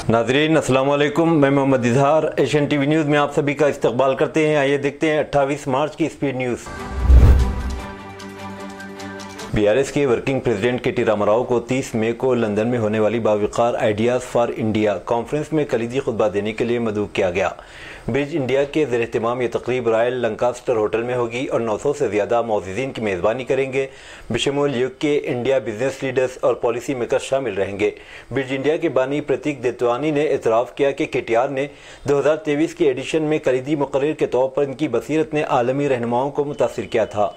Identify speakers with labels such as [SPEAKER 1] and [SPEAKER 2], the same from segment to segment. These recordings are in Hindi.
[SPEAKER 1] नाज़रीन अस्सलाम वालेकुम, मैं Mohammad Izhar Asian TV news में आप सभी का इस्तकबाल करते हैं। आइए देखते हैं 28 मार्च की स्पीड न्यूज़। बीआरएस के वर्किंग प्रेसिडेंट के टी रामाराव को 30 मई को लंदन में होने वाली बावकार आइडियाज़ फॉर इंडिया कॉन्फ्रेंस में कलीदी खुतबा देने के लिए मदऊ किया गया। ब्रिज इंडिया के ज़ेर एहतमाम ये तकरीब रॉयल लंकास्टर होटल में होगी और 900 से ज़्यादा मौजूदीन की मेज़बानी करेंगे। बशमूल यूके, इंडिया बिजनेस लीडर्स और पॉलिसी मेकर्स शामिल रहेंगे। ब्रिज इंडिया के बानी प्रतीक देतवानी ने एतराफ़ किया कि KTR ने 2023 की एडिशन में कलीदी मुकर्रिर के तौर पर इनकी बसीरत ने आलमी रहनुमाओं को मुतासिर किया था।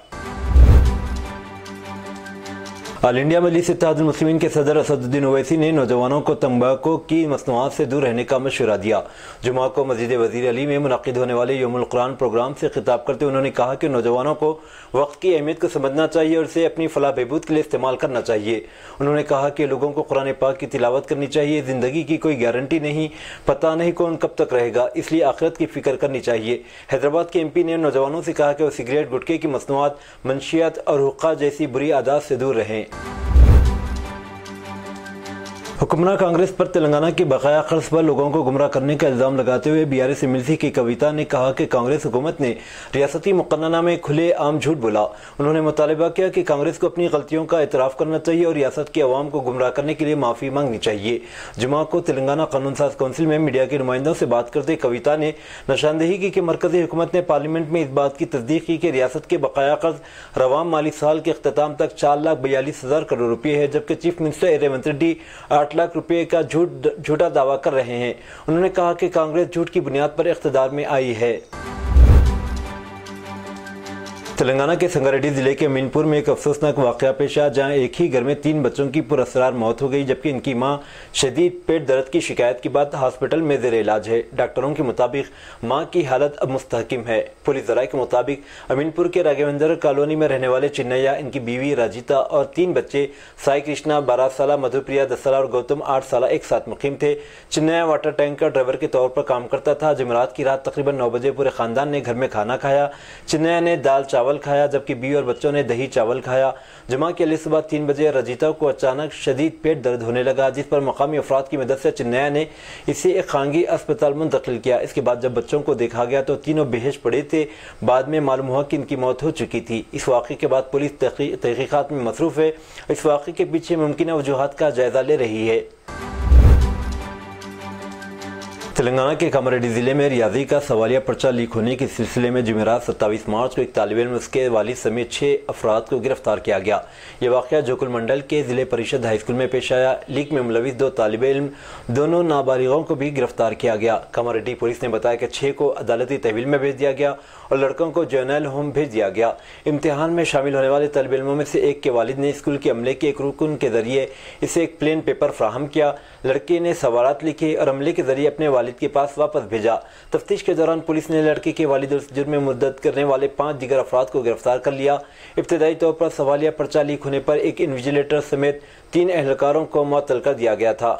[SPEAKER 1] ऑल इंडिया मजलिस इत्तेहादुल मुस्लिमीन के सदर असदुद्दीन ओवैसी ने नौजवानों को तंबाकू की मसनूआत से दूर रहने का मशवरा दिया। जुमा को मस्जिद वज़ीर अली में मुनक़िद होने वाले यौमुल कुरान प्रोग्राम से खिताब करते उन्होंने कहा कि नौजवानों को वक्त की अहमियत को समझना चाहिए और इसे अपनी फलाह बहबूद के लिए इस्तेमाल करना चाहिए। उन्होंने कहा कि लोगों को कुरान पाक की तिलावत करनी चाहिए। ज़िंदगी की कोई गारंटी नहीं, पता नहीं कौन कब तक रहेगा, इसलिए आखिरत की फ़िक्र करनी चाहिए। हैदराबाद के MP ने नौजवानों से कहा कि वह सिगरेट, गुटखे की मसनूआत, मंशियात और हुक्का जैसी बुरी आदत से दूर रहें। हुक्मरान कांग्रेस पर तेलंगाना की बकाया कर्ज पर लोगों को गुमराह करने का इल्ज़ाम लगाते हुए BRS MLC की कविता ने कहा कि कांग्रेस हुकूमत ने रियासती मुक़न्नना में खुले आम झूठ बोला। उन्होंने मुतालबा किया कि कांग्रेस को अपनी गलतियों का एतराफ़ करना चाहिए और रियासत की आवाम को गुमराह करने के लिए माफ़ी मांगनी चाहिए। जुमा को तेलंगाना कानून साज कौंसिल में मीडिया के नुमाइंदों से बात करते कविता ने निशानदेही की कि मरकज़ी हुकूमत ने पार्लियामेंट में इस बात की तस्दीक की कि रियासत के बकाया कर्ज रवाम माली साल के अख्ताम तक 4,42,000 करोड़ रुपये है, जबकि चीफ मिनिस्टर रेवंत रेड्डी 8 लाख रुपये का झूठा दावा कर रहे हैं। उन्होंने कहा कि कांग्रेस झूठ की बुनियाद पर इख्तिदार में आई है। तेलंगाना के संगारेड्डी जिले के मीनपुर में एक अफसोसनाक वाक़या पेश आया, जहां एक ही घर में 3 बच्चों की पुरअसरार मौत हो गई, जबकि इनकी मां शदीद पेट दर्द की शिकायत के बाद हॉस्पिटल में ज़ेर इलाज है। डॉक्टरों के मुताबिक मां की हालत अब मुस्तहकिम है। पुलिस ज़राए के मुताबिक अमीनपुर के राघवेंद्र कॉलोनी में रहने वाले चिन्नैया, इनकी बीवी राजिता और 3 बच्चे साई कृष्णा 12 साल, मधुप्रिया 10 साल और गौतम 8 साल एक साथ मुकीम थे। चिन्नैया वाटर टैंकर ड्राइवर के तौर पर काम करता था। जुमेरात की रात तकरीबन 9 बजे पूरे खानदान ने घर में खाना खाया। चिन्नैया ने दाल चावल खाया, जबकि बीवी और बच्चों ने दही चावल खाया। जुमा के लिए सुबह 3 बजे रजिता को अचानक शदीद पेट दर्द होने लगा, जिस पर मकामी अफराद की मदद से चिन्नैया ने इसे एक खानगी अस्पताल मुंतकिल किया। इसके बाद जब बच्चों को देखा गया तो तीनों बेहोश पड़े थे। बाद में मालूम हुआ कि इनकी मौत हो चुकी थी। इस वाक़े के बाद पुलिस तहकीकात में मसरूफ़ है। इस वाक़े के पीछे मुमकिन वजूहात का जायजा ले रही है। तेलंगाना के कामारेड्डी जिले में रियाजी का सवालिया पर्चा लीक होने के सिलसिले में जुमेरात 27 मार्च को एक तालिब इल्म उसके वालिद समेत 6 अफराद को गिरफ्तार किया गया। यह वाक़या जोकुल मंडल के ज़िले परिषद हाई स्कूल में पेश आया। लीक में मुलविस 2 तालिब इल्म, दोनों नाबालिगों को भी गिरफ्तार किया गया। कामारेड्डी पुलिस ने बताया कि 6 को अदालती तहवील में भेज दिया गया और लड़कों को जुवेनाइल होम भेज दिया गया। इम्तिहान में शामिल होने वाले तालिब इल्मों में से एक के वालिद ने स्कूल के अमले के एक रुकन के जरिए इसे एक प्लेन पेपर फ्राहम किया। लड़के ने सवालात लिखे और अमले के जरिए अपने वालिद के पास वापस भेजा। तफ्तीश के दौरान पुलिस ने लड़के के वालिद और जुर्म में मुद्दत करने वाले 5 दीगर अफराद को गिरफ्तार कर लिया। इब्तदाई तौर पर सवालिया पर्चा लीक होने पर एक इन्विजिलेटर समेत 3 एहलकारों को मुअत्तल कर दिया गया था।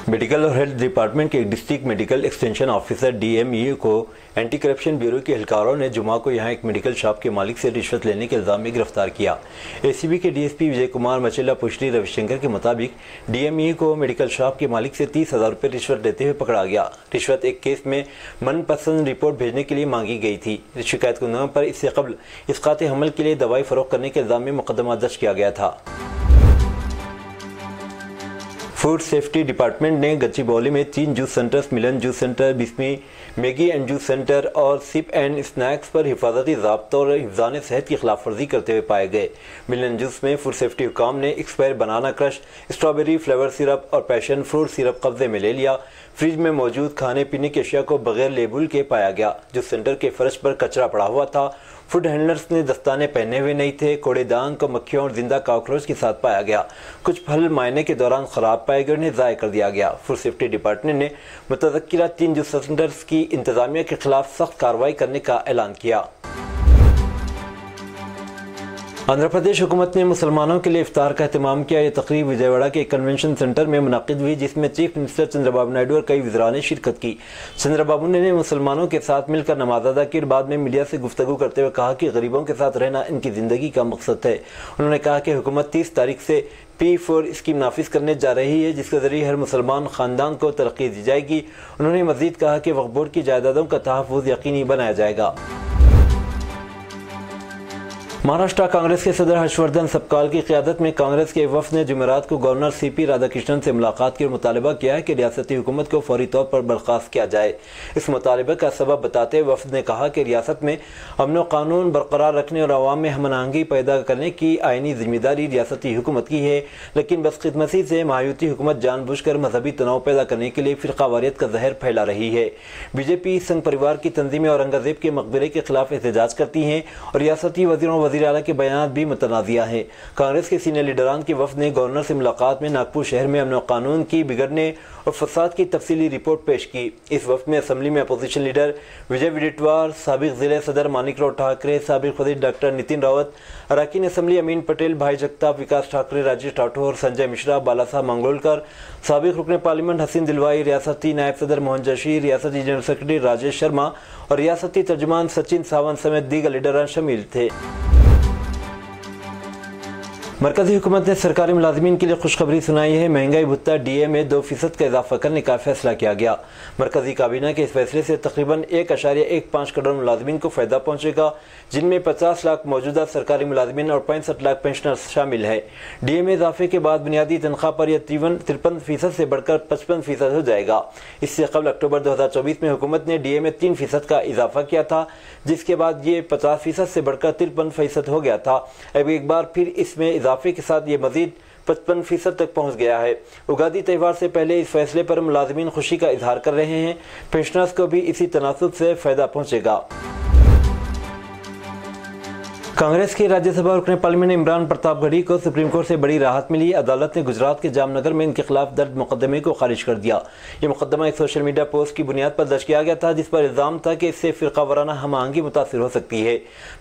[SPEAKER 1] मेडिकल और हेल्थ डिपार्टमेंट के district medical extension officer DME को एंटी करप्शन ब्यूरो के एहलकारों ने जुमा को यहां एक मेडिकल शॉप के मालिक से रिश्वत लेने के इल्जाम में गिरफ्तार किया। ACB के DSP विजय कुमार मचेला पुष्टी रविशंकर के मुताबिक DME को मेडिकल शॉप के मालिक से 30,000 रुपये रिश्वत लेते हुए पकड़ा गया। रिश्वत एक केस में मनपसंद रिपोर्ट भेजने के लिए मांगी गई थी। शिकायत कुंदों पर इससे कबल इसकात हमल के लिए दवाई फरोख्त करने के इल्जाम में मुकदमा दर्ज किया गया था। फूड सेफ्टी डिपार्टमेंट ने गच्चीबौली में 3 juice centres, Milan juice centre, Bismi Maggi and juice centre और सिप एंड स्नैक्स पर हिफाजती ज़ाब्तों और हिफ्ज़ान सेहत की खिलाफ वर्जी करते हुए पाए गए। मिलन जूस में फूड सेफ्टी हुकाम ने एक्सपायर बनाना क्रश, स्ट्रॉबेरी फ्लेवर सिरप और पैशन फ्रूट सिरप कब्जे में ले लिया। फ्रिज में मौजूद खाने पीने की अशिया को बगैर लेबल के पाया गया। जूस सेंटर के फर्श पर कचरा पड़ा हुआ था। फूड हैंडलर्स ने दस्ताने पहने हुए नहीं थे। कूड़ेदान को मक्खियों और जिंदा कॉकरोच के साथ पाया गया। कुछ फल मायने के दौरान खराब पाए गए, उन्हें ज़ाय कर दिया गया। फूड सेफ्टी डिपार्टमेंट ने मुतज़क्किरा 3 जूस सेंटर्स की इंतजामिया के खिलाफ सख्त कार्रवाई करने का ऐलान किया। आंध्र प्रदेश हुकूमत ने मुसलमानों के लिए इफ्तार का एहतमाम किया। यह तकरीब विजयवाड़ा के एक कन्वेंशन सेंटर में मुनाकिद हुई, जिसमें चीफ मिनिस्टर चंद्रबाबू नायडू और कई वज़रा ने शिरकत की। चंद्रबाबू ने मुसलमानों के साथ मिलकर नमाज अदा की और बाद में मीडिया से गुफ्तगू करते हुए कहा कि गरीबों के साथ रहना इनकी ज़िंदगी का मकसद है। उन्होंने कहा कि हुकूमत 30 तारीख से P4 स्कीम नाफिज करने जा रही है, जिसके जरिए हर मुसलमान ख़ानदान को तरक्की दी जाएगी। उन्होंने मज़ीद कहा कि वक्फ बोर्ड की जायदादों का तहफ़्फ़ुज़ यकीनी बनाया जाएगा। महाराष्ट्र कांग्रेस के सदर हर्षवर्धन सपकाल की क़यादत में कांग्रेस के वफ़द ने जुमेरात को गवर्नर CP राधाकृष्णन से मुलाकात की और मुतालबा किया है कि रियासती हुकूमत को फौरी तौर पर बर्खास्त किया जाए। इस मुतालबे का सबब बताते हुए वफ़द ने कहा कि रियासत में अमन व कानून बरकरार रखने और अवाम में हमआहंगी पैदा करने की आइनी जिम्मेदारी रियासती हुकूमत की है, लेकिन बदकिस्मती से मायूती हुकूमत जानबूझकर मजहबी तनाव पैदा करने के लिए फ़िरकावारियत का जहर फैला रही है। BJP संघ परिवार की तंजीमें औरंगज़ेब के मकबरे के खिलाफ एहतजाज करती हैं और रियासती वज़ीरों वज़ीर आला के बयान भी मुतनाज़िया हैं। कांग्रेस के सीनियर लीडरान के वफ़द ने गवर्नर से मुलाकात में नागपुर शहर में अमन व कानून की बिगड़ने और फसाद की तफसीली रिपोर्ट पेश की। इस वफ़द में असम्बली में अपोजिशन लीडर विजय वडेट्टीवार, साबिक़ ज़िले सदर मानिकराव ठाकरे, साबिक़ वज़ीर डॉक्टर नितिन रावत, अरकान असम्बली अमीन पटेल, भाई जगताप, विकास ठाकरे, राजेश ठाकुर, संजय मिश्रा, बाला साहब मंगोलकर, साबिक़ रुकन पार्लियामेंट हसीन दिलवाई, रियासती नायब सदर मोहन जशीर, रियासती जनरल सेक्रेटरी राजेश शर्मा और रियासती तर्जुमान सचिन सावंत समेत दीगर लीडरान शामिल थे। मरकजी हुकूमत ने सरकारी मुलाजमीन के लिए खुशखबरी सुनाई है। महंगाई भत्ता DA में 2% का इजाफा करने का फैसला किया गया। मरकजी काबीना के इस फैसले से तकरीबन 1.15 करोड़ मुलाजमीन को फ़ायदा पहुँचेगा, जिनमें 50 लाख मौजूदा सरकारी मुलाजमीन और 65 लाख पेंशनर्स शामिल है। DA में इजाफे के बाद बुनियादी तनख्वाह पर यह 53% से बढ़कर 55% हो जाएगा। इससे कबल अक्टूबर 2024 में हुकूमत ने DA में 3% का इजाफा किया था, जिसके बाद ये 50% से बढ़कर 53% हो गया था। अब एक बार फिर इसमें इजाफे के साथ ये मजीद 55% तक पहुंच गया है। उगादी त्यौहार से पहले इस फैसले पर मुलाजमीन खुशी का इजहार कर रहे हैं। पेंशनर्स को भी इसी तनासुब से फायदा पहुंचेगा। कांग्रेस के राज्यसभा रुकन पार्लियामेंट इमरान प्रतापगढ़ी को सुप्रीम कोर्ट से बड़ी राहत मिली। अदालत ने गुजरात के जामनगर में इनके खिलाफ दर्ज मुकदमे को खारिज कर दिया। ये मुकदमा एक सोशल मीडिया पोस्ट की बुनियाद पर दर्ज किया गया था, जिस पर इल्जाम था कि इससे फ़िरकावाराना हमआहंगी मुतासिर हो सकती है।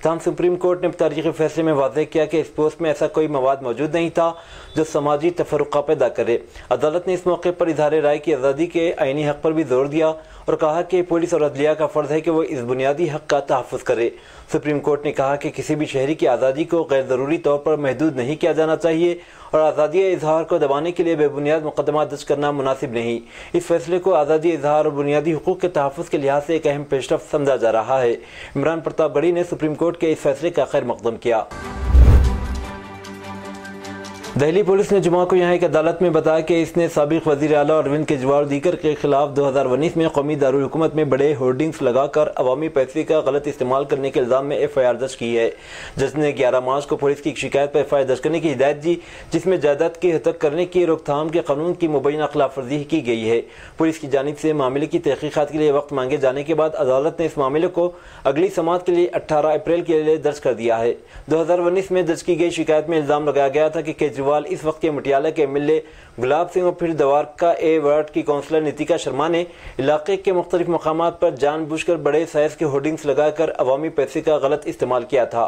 [SPEAKER 1] तमाम सुप्रीम कोर्ट ने तारीखी फैसले में वाज़ेह किया कि इस पोस्ट में ऐसा कोई मवाद मौजूद नहीं था जो समाजी तफरुक़ा पैदा करे। अदालत ने इस मौके पर इजहार राय की आज़ादी के आईनी हक़ पर भी जोर दिया और कहा कि पुलिस और अदलिया का फ़र्ज़ है कि वो इस बुनियादी हक़ का तहफ़्फ़ुज़ करे। सुप्रीम कोर्ट ने कहा कि किसी भी शहरी की आज़ादी को गैर ज़रूरी तौर पर महदूद नहीं किया जाना चाहिए और आज़ादी इजहार को दबाने के लिए बेबुनियाद मुकदमा दर्ज करना मुनासिब नहीं। इस फैसले को आज़ादी इजहार और बुनियादी हुकूक के तहफ़्फ़ुज़ के लिहाज से एक अहम पेशरफ़्त समझा जा रहा है। इमरान प्रतापगढ़ी ने सुप्रीम कोर्ट के इस फैसले का खैर मक़दम किया। दिल्ली पुलिस ने जुमा को यहाँ एक अदालत में बताया कि इसने साबिक़ वज़ीर आला अरविंद केजरीवाल दीगर के खिलाफ 2019 में कौमी दारुल हुकूमत में बड़े होर्डिंग्स लगाकर अवामी पैसे का गलत इस्तेमाल करने के इल्ज़ाम में FIR दर्ज की है। जज ने 11 मार्च को पुलिस की शिकायत पर FIR दर्ज करने की हिदायत दी, जिसमें जायदाद की हतक करने की रोकथाम के कानून की मुबैना खिलाफवर्जी की गई है। पुलिस की जानिब से मामले की तहकीकात के लिए वक्त मांगे जाने के बाद अदालत ने इस मामले को अगली समाअत के लिए 18 अप्रैल के लिए दर्ज कर दिया है। 2019 में दर्ज की गई शिकायत में इल्ज़ाम लगाया गया था कि केजरीवाल इस वक्त के मटियाला के MLA गुलाब सिंह और फिर द्वारका A वार्ड की काउंसलर नीतिका शर्मा ने इलाके के मुख्तलिफ मकामात पर जानबूझकर बड़े साइज के होर्डिंग्स लगाकर अवामी पैसे का गलत इस्तेमाल किया था।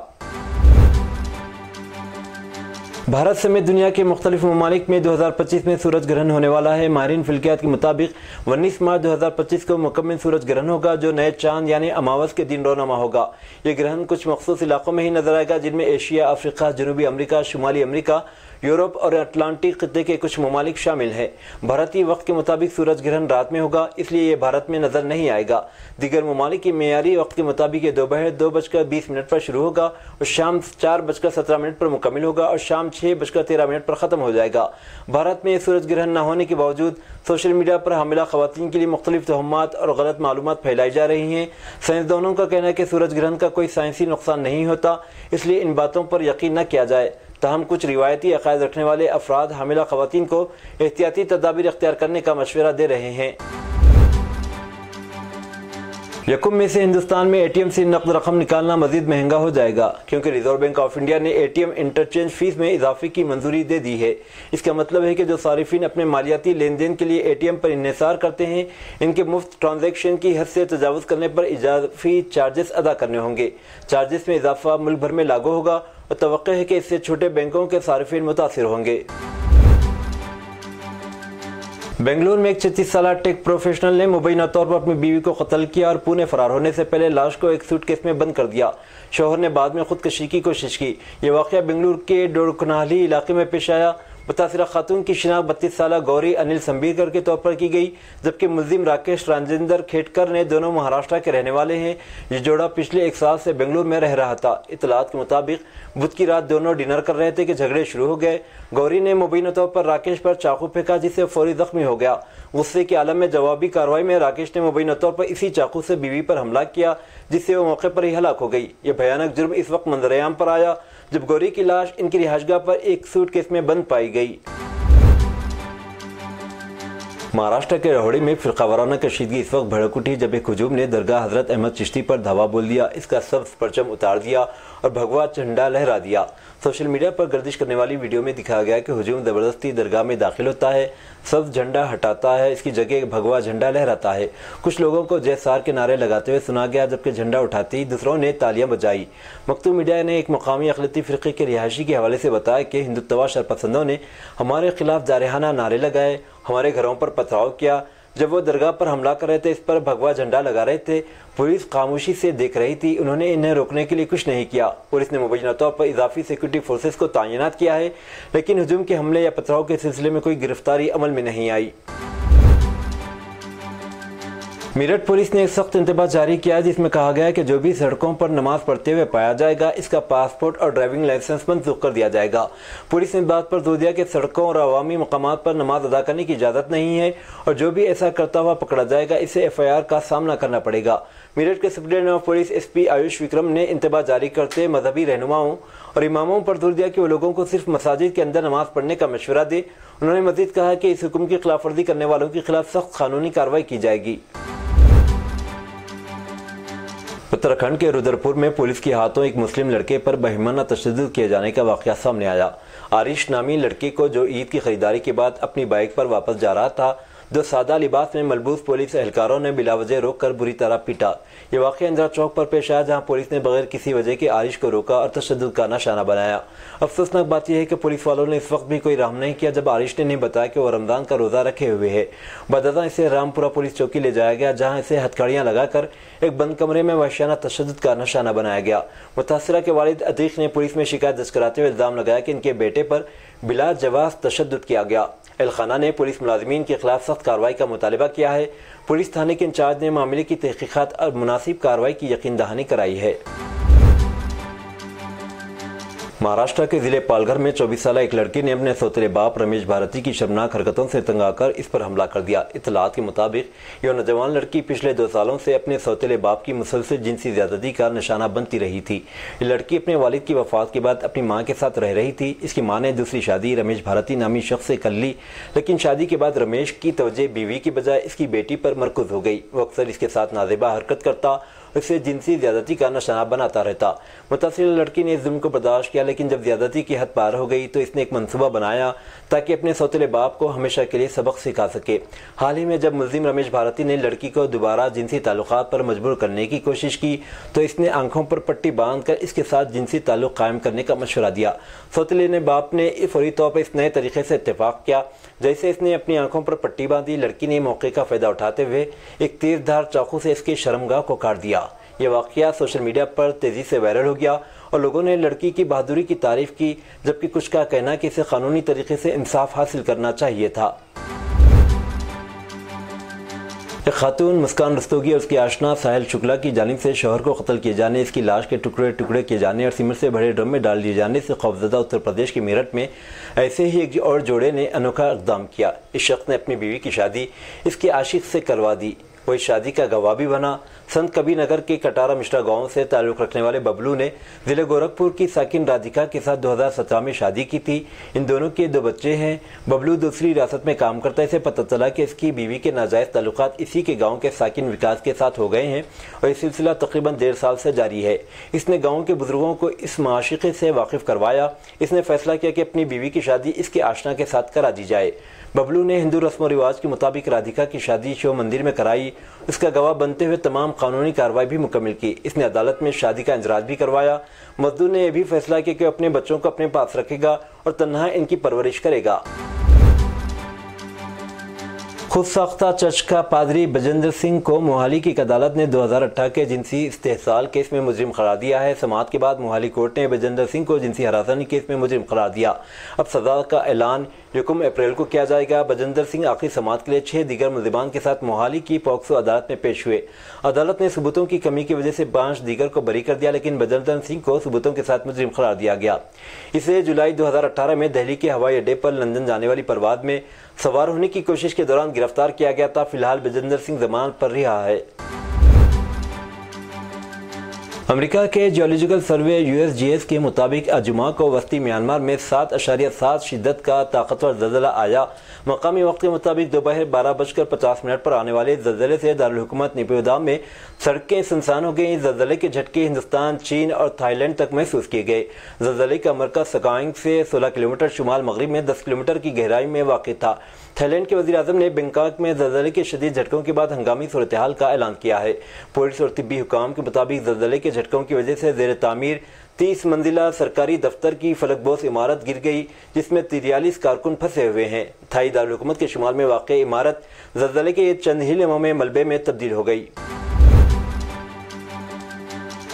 [SPEAKER 1] भारत समेत दुनिया के मुख्तलिफ ममालिक में 2025 में सूरज ग्रहण होने वाला है। माहिरीन फिल्कियात के मुताबिक 19 मार्च 2025 को मुकम्मल सूरज ग्रहण होगा, जो नए चांद यानी अमावस के दिन रोनामा होगा। ये ग्रहण कुछ मखसूस इलाकों में ही नजर आएगा, जिनमें एशिया, अफ्रीका, जनूबी अमरीका, शुमाली अमरीका, यूरोप और अटलांटिक खित्ते के कुछ ममालिक शामिल हैं। भारतीय वक्त के मुताबिक सूरज ग्रहण रात में होगा, इसलिए ये भारत में नजर नहीं आएगा। दीगर ममालिक के मेयारी वक्त के मुताबिक ये दोपहर 2:20 पर शुरू होगा और शाम 4:17 पर मुकम्मल होगा और शाम 6:13 पर ख़त्म हो जाएगा। भारत में सूरज ग्रहण न होने के बावजूद सोशल मीडिया पर हामिला ख़वातीन के लिए मुख्तलिफ तोहमात और गलत मालूमात फैलाई जा रही हैं। साइंसदानों का कहना है कि सूरज ग्रहण का कोई साइंसी नुकसान नहीं होता, इसलिए इन बातों पर यकीन न किया जाए। ताहम कुछ रिवायती अक़ायद रखने वाले अफराद हामिला ख़वातीन को एहतियाती तदाबीर इख्तियार करने का मशवरा दे रहे हैं। यकुम में से हिंदुस्तान में ATM से नकद रकम निकालना मजीद महंगा हो जाएगा, क्योंकि रिजर्व बैंक ऑफ इंडिया ने ATM इंटरचेंज फीस में इजाफे की मंजूरी दे दी है। इसका मतलब है कि जो सारिफिन अपने मालियाती लेन देन के लिए ATM पर इन्हिसार करते हैं, इनके मुफ्त ट्रांजैक्शन की हद से तजावुज़ करने पर इजाफी चार्जेस अदा करने होंगे। चार्जेस में इजाफा मुल्क भर में लागू होगा और तवक्को है कि इससे छोटे बैंकों के सारिफिन मुतासिर होंगे। बेंगलुरु में एक 36 साल टेक प्रोफेशनल ने मुबैना तौर पर अपनी बीवी को कत्ल किया और पुणे फरार होने से पहले लाश को एक सूटकेस में बंद कर दिया। शौहर ने बाद में खुदकशी की कोशिश की। यह वाक़या बेंगलुरु के डोरकनाली इलाके में पेश आया। मुतासिरा खातून की शिनाख्त 32 साल गौरी अनिल संबीरकर के तौर पर की गई, जबकि मुल्जिम राकेश राजेंद्र खेटकर ने दोनों महाराष्ट्र के रहने वाले हैं। ये जोड़ा पिछले 1 साल से बेंगलुरु में रह रहा था। इतलात के मुताबिक बुध की रात दोनों डिनर कर रहे थे कि झगड़े शुरू हो गए। गौरी ने मुबैना तौर पर राकेश पर चाकू फेंका, जिससे फौरी जख्मी हो गया। गुस्से के आलम में जवाबी कार्रवाई में राकेश ने मुबैना तौर पर इसी चाकू से बीवी पर हमला किया, जिससे वो मौके पर ही हलाक हो गई। यह भयानक जुर्म इस वक्त मंजरेआम पर आया जब गौरी की लाश इनकी रिहाइशगाह पर एक सूटकेस में बंद पाई गई। महाराष्ट्र के रोहड़ी में फिरकावाराना कशीदगी इस वक्त भड़क उठी जब एक हुजूम ने दरगाह हजरत अहमद चिश्ती पर धावा बोल दिया, इसका सब्ज परचम उतार दिया और भगवा झंडा लहरा दिया। सोशल मीडिया पर गर्दिश करने वाली वीडियो में दिखाया गया कि हुजूम जबरदस्ती दरगाह में दाखिल होता है, सब्ज झंडा हटाता है, इसकी जगह भगवा झंडा लहराता है। कुछ लोगों को जय सार के नारे लगाते हुए सुना गया, जबकि झंडा उठाते ही दूसरों ने तालियां बजाई। मकतूब मीडिया ने एक मकामी अक़लियती फ़िरक़े के रिहायशी के हवाले से बताया कि हिंदुत्वा शरपसंदों ने हमारे खिलाफ जारहाना नारे लगाए, हमारे घरों पर पथराव किया। जब वो दरगाह पर हमला कर रहे थे, इस पर भगवा झंडा लगा रहे थे। पुलिस खामोशी से देख रही थी, उन्होंने इन्हें रोकने के लिए कुछ नहीं किया। पुलिस ने मुबैना तौर पर इजाफी सिक्योरिटी फोर्सेस को तैनात किया है, लेकिन हुजूम के हमले या पथराव के सिलसिले में कोई गिरफ्तारी अमल में नहीं आई। मेरठ पुलिस ने एक सख्त इंतबाह जारी किया है, जिसमें कहा गया है कि जो भी सड़कों पर नमाज पढ़ते हुए पाया जाएगा, इसका पासपोर्ट और ड्राइविंग लाइसेंस मंसूख कर दिया जाएगा। पुलिस ने इस बात पर जोर दिया कि सड़कों और अवामी मकामात पर नमाज अदा करने की इजाज़त नहीं है और जो भी ऐसा करता हुआ पकड़ा जाएगा, इसे FIR का सामना करना पड़ेगा। मेरठ के superintendent of police SP Ayush Vikram ने इंतबाह जारी करते मजहबी रहनुमाओं और इमामों पर जोर दिया कि वो लोगों को सिर्फ मसाजिद के अंदर नमाज पढ़ने का मशवरा दे। उन्होंने मजीद कहा कि इस हुक्म की खिलाफवर्जी करने वालों के खिलाफ सख्त कानूनी कार्रवाई की जाएगी। उत्तराखंड के रुद्रपुर में पुलिस के हाथों एक मुस्लिम लड़के पर बेईमाना तशद्दुद किए जाने का वाक़या सामने आया। आरिश नामी लड़के को, जो ईद की खरीदारी के बाद अपनी बाइक पर वापस जा रहा था, दो सादा लिबास में मलबूस पुलिस एहलकारों ने बिलावजह रोककर बुरी तरह पीटा। ये वाक़या इंदिरा चौक पर पेश आया, जहां पुलिस ने बगैर किसी वजह के आरिश को रोका और तशद्दुद का निशाना बनाया। अफसोसनाक बात यह है कि पुलिस वालों ने इस वक्त भी कोई रहम नहीं किया जब आरिश ने नहीं बताया कि वो रमज़ान का रोज़ा रखे हुए है। बदअज़ां इसे रामपुरा पुलिस चौकी ले जाया गया, जहाँ इसे हथकड़ियाँ लगाकर एक बंद कमरे में वहशियाना तशद्दुद का निशाना बनाया गया। मुतासिरा के वालिद अतीक ने पुलिस में शिकायत दर्ज कराते हुए इल्ज़ाम लगाया कि इनके बेटे पर बिला जवाज़ तशद्दुद किया गया। एहलखाना ने पुलिस मुलाजिमीन के खिलाफ सख्त कार्रवाई का मुतालबा किया है। पुलिस थाने के इंचार्ज ने मामले की तहकीकात और मुनासिब कार्रवाई की यकीन दहानी कराई है। महाराष्ट्र के जिले पालघर में 24 साल एक लड़की ने अपने सौतेले बाप रमेश भारती की शर्मनाक हरकतों से तंग आकर इस पर हमला कर दिया। इत्तलात के मुताबिक यह नौजवान लड़की पिछले 2 सालों से अपने सौतेले बाप की मुसलसल जिनसी ज्यादती का निशाना बनती रही थी। ये लड़की अपने वालिद की वफात के बाद अपनी मां के साथ रह रही थी। इसकी मां ने दूसरी शादी रमेश भारती नामी शख्स से कर ली, लेकिन शादी के बाद रमेश की तवज्जो बीवी की बजाय इसकी बेटी पर मरकूज हो गई। वो अक्सर इसके साथ नाज़ेबा हरकत करता, इसे जिनसी ज्यादती का निशाना बनाता रहता। मुतासिर लड़की ने इस जुल्म को बर्दाश्त किया, लेकिन जब ज्यादती की हद पार हो गई तो इसने एक मंसूबा बनाया ताकि अपने सौतेले बाप को हमेशा के लिए सबक सिखा सके। हाल ही में जब मुल्जिम रमेश भारती ने लड़की को दोबारा जिनसी ताल्लुकात पर मजबूर करने की कोशिश की तो इसने आंखों पर पट्टी बांधकर इसके साथ जिनसी ताल्लुक कायम करने का मशवरा दिया। सौतेले ने बाप ने फौरी तौर पर इस नए तरीके से इत्तेफाक किया। जैसे इसने अपनी आंखों पर पट्टी बांधी, लड़की ने मौके का फायदा उठाते हुए एक तेजधार चाकू से इसकी शर्मगाह को काट दिया। यह वाक़या सोशल मीडिया पर तेज़ी से वायरल हो गया और लोगों ने लड़की की बहादुरी की तारीफ की, जबकि कुछ का कहना कि इसे कानूनी तरीके से इंसाफ हासिल करना चाहिए था। एक खातून मुस्कान रस्तोगी और उसकी आशना साहिल शुक्ला की जानिब से शौहर को कत्ल किए जाने, इसकी लाश के टुकड़े टुकड़े किए जाने और सीमेंट से भरे ड्रम में डाल दिए जाने से खौफजदा उत्तर प्रदेश के मेरठ में ऐसे ही एक और जोड़े ने अनोखा इक़दाम किया। इस शख्स ने अपनी बीवी की शादी इसके आशिक से करवा दी। वही शादी का गवाह भी बना। संत कबीर नगर के कटारा मिश्रा गांव से ताल्लुक़ रखने वाले बबलू ने जिले गोरखपुर की साकिन राधिका के साथ 2017 में शादी की थी। इन दोनों के 2 बच्चे हैं। बबलू दूसरी रियासत में काम करता है। इसे पता चला कि इसकी बीवी के नाजायज़ ताल्लुकात इसी के गांव के साकिन विकास के साथ हो गए हैं और यह सिलसिला तकरीबन 1.5 साल से जारी है। इसने गाँव के बुजुर्गों को इस माशिक़े से वाकिफ़ करवाया। इसने फैसला किया कि अपनी बीवी की शादी इसके आशना के साथ करा दी जाए। बबलू ने हिंदू रस्म व रिवाज के मुताबिक राधिका की शादी शिव मंदिर में कराई उसका गवाह बनते हुए तमाम कानूनी कार्रवाई भी मुकम्मल की। इसने अदालत में शादी का इंजराज भी करवाया। मजदूर ने यह भी फैसला किया कि अपने बच्चों को अपने पास रखेगा और तन्हा इनकी परवरिश करेगा। खुद साख्ता चर्च का पादरी बजेंद्र सिंह को मोहाली की एक अदालत ने 2018 के जिनसी इस्तेहसाल केस में मुजरिम करार दिया है। समाअत के बाद मोहाली कोर्ट ने बजेंद्र सिंह को जिनसी हरासनी केस में मुजरिम करार दिया। अब सजा का ऐलान 1 अप्रैल को किया जाएगा। बजेंद्र सिंह आखिरी समाअत के लिए 6 दीगर मुलजिमान के साथ मोहाली की पॉक्सो अदालत में पेश हुए। अदालत ने सबूतों की कमी की वजह से 5 दीगर को बरी कर दिया, लेकिन बजेंद्र सिंह को सबूतों के साथ मुजरिम करार दिया गया। इसे जुलाई 2018 में दिल्ली के हवाई अड्डे पर लंदन जाने वाली परवाज में सवार होने की कोशिश के दौरान गिरफ्तार किया गया था। फिलहाल बजेंद्र सिंह जमानत पर रिहा है। अमेरिका के जियोलॉजिकल सर्वे USGS के मुताबिक जुमा को वस्ती म्यांमार में 7.7 शिद्दत का ताकतवर ज़लज़ला आया। मकामी वक्त के मुताबिक दोपहर 12:50 पर आने वाले ज़लज़ले से दारुल हुकूमत नेपिडों में सड़कें सुनसान हो गई। ज़लज़ले के झटके हिंदुस्तान, चीन और थाईलैंड तक महसूस किए गए। ज़लज़ले का मरकज़ सकाइंग से 16 किलोमीटर शुमाल मगरिब में 10 किलोमीटर की गहराई में वाक़ था। थाईलैंड के वज़ीर आज़म ने बैंकॉक में ज़लज़ले के शदीद झटकों के बाद हंगामी सूरत हाल का ऐलान किया है। पुलिस और तिब्बी हुकाम के मुताबिक ज़लज़ले के झटकों की वजह से ज़ेर तामीर 30 मंजिला सरकारी दफ्तर की फलकबोस इमारत गिर गई, जिसमें 43 कारकुन फंसे हुए हैं। थाई दारुल हुकूमत के शुमाल में वाक़ इमारत ज़लज़ले के चंद ही लम्हों में मलबे में तब्दील हो गई।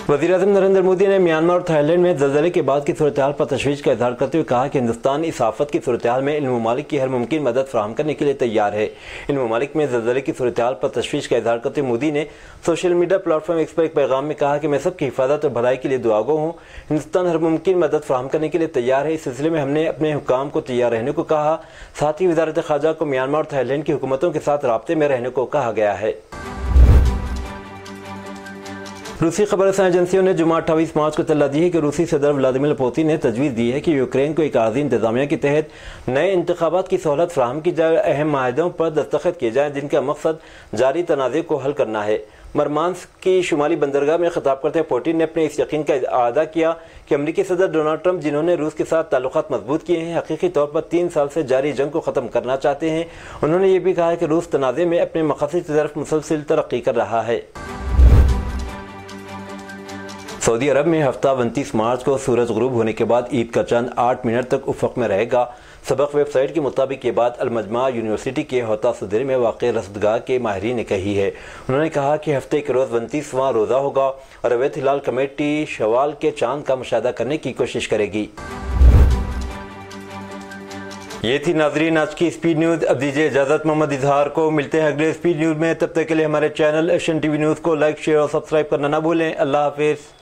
[SPEAKER 1] वज़ीर-ए-आज़म नरेंद्र मोदी ने म्यांमार और थाईलैंड में ज़लज़ले के बाद की सूरत हाल पर तशवीश का इज़हार करते हुए कहा कि हिंदुस्तान इस आफत की सूरत हाल में इन ममालिक की हर मुमकिन मदद फराहम करने के लिए तैयार है। इन ममालिक में ज़लज़ले की सूरत हाल पर तशवीश का इज़हार करते हुए मोदी ने सोशल मीडिया प्लेटफॉर्म एक्स पर एक पैगाम में कहा कि मैं सबकी हिफाजत और भलाई के लिए दुआगो हूँ। हिंदुस्तान हर मुमकिन मदद फराहम करने के लिए तैयार है। इस सिलसिले में हमने अपने हुकाम को तैयार रहने को कहा। साथ ही वज़ारत ख़ारजा को म्यांमार और थाईलैंड की हुकूमतों के साथ राब्ते में रहने को कहा गया है। रूसी खबर एजेंसियों ने जुमा 28 मार्च को इत्तला दी है कि रूसी सदर व्लादिमीर पुतिन ने तजवीज़ दी है कि यूक्रेन को एक आर्जी इंतजामिया के तहत नए इंतखाबात की सहूलत फराहम की जाए, अहम माहिदों पर दस्तखत किए जाएँ जिनका मकसद जारी तनाज़े को हल करना है। मरमांस्क की शुमाली बंदरगाह में खिताब करते हुए पुतिन ने अपने इस यकीन का इआदा किया कि अमेरिकी सदर डोनाल्ड ट्रंप, जिन्होंने रूस के साथ ताल्लुकात मजबूत किए हैं, हकीकी तौर पर 3 साल से जारी जंग को ख़त्म करना चाहते हैं। उन्होंने ये भी कहा कि रूस तनाज़े में अपने मक़ासद की तरफ मुसलसल तरक्की कर रहा है। सऊदी अरब में हफ्ता 29 मार्च को सूरज गुरूब होने के बाद ईद का चंद 8 मिनट तक उफ़क़ में रहेगा। सबक वेबसाइट के मुताबिक ये बात अल-मजमा यूनिवर्सिटी के होता सदर में वाक़ रसदगाह के माहिरीन ने कही है। उन्होंने कहा कि हफ्ते के रोज़ 29वां रोज़ा होगा और अवैध हिलाल कमेटी शवाल के चांद का मुशाहिदा करने की कोशिश करेगी। ये थी नाजरीन आज की स्पीड न्यूज़। अब दीजिए इजाज़त मोहम्मद इजहार को। मिलते हैं अगले स्पीड न्यूज़ में। तब तक के लिए हमारे चैनल एशियन टीवी न्यूज़ को लाइक, शेयर और सब्सक्राइब करना ना भूलें। अल्लाह हाफिज़।